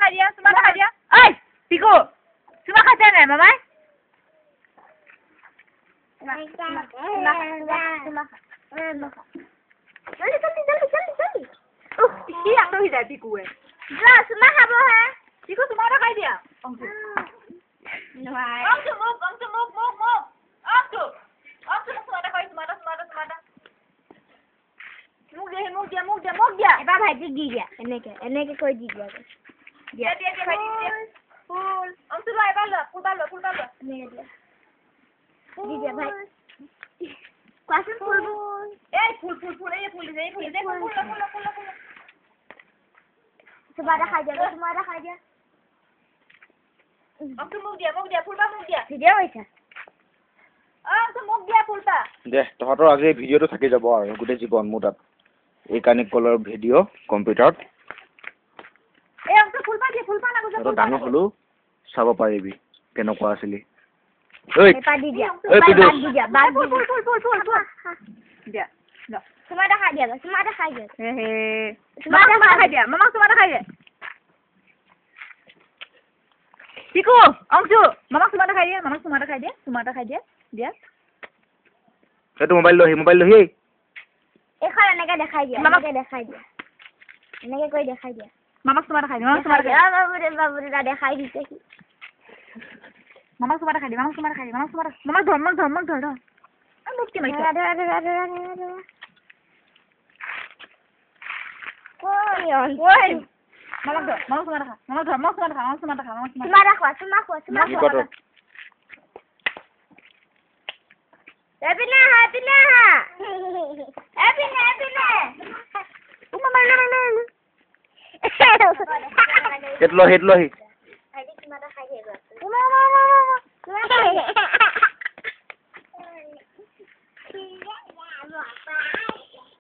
খাই দিয়া চুমা খাই দিয়া ঐ পিকু চুমা খাইছে নাই মামাই কি আঁতৰি যায় পিকুৱে চুমা খাব হে পিকু চুমা এটা খাই দিয়া মোক দিয়া এবাৰ ভাইটিক দি দিয়া এনেকে কৈ দি দিয়া দিয়া ফুল অংশু ল এবাৰ ল ফুল ল এনেকে দিয়া দি দিয়া ভাই কোৱাচোন ফুল এই ফুল এই ফুল চুমা এটা খাই দিয়া অংশু মোক দিয়া ফুলবা মোক দিয়া ভিডিঅ' হৈছে অংশু মোক দিয়া ফুলবা দে তহঁতৰ আজি ভিডিঅ'টো থাকি যাব আৰু গোটেই জীৱন মোৰ তাত এই কানেক্ট কলৰ ভিডিঅ' কম্পিউটাৰত এই অংশু ফুলবা না গুজা তহঁতৰ ডাঙৰ হ'লো চাব পাৰিবি কেনেকুৱা আছিলি ঐ পাদি দিয়া ঐ পিদু ফুল দিয়া ন চুমা এটা খাই দিয়া হে চুমা এটা খাই দিয়া মামা চুমা এটা খাই দিয়া পিকু অংশু মামা চুমা এটা খাই দিয়া দিয়া সেইটো মোবাইল লহি এখন এনেকে দেখাই দিয়া এনেকে কৈ দেখাই দিয়া মামাক চুমা এটা খাই দিয়া বাবুৰে দেখাই দিছে মামাক চুমা এটা খাই দিয়া মামাক ধৰ মোক কি মাৰিছ মামাক চুমা এটা খা চুমা খোৱা Epine. Mama. Hitlohi. Mama.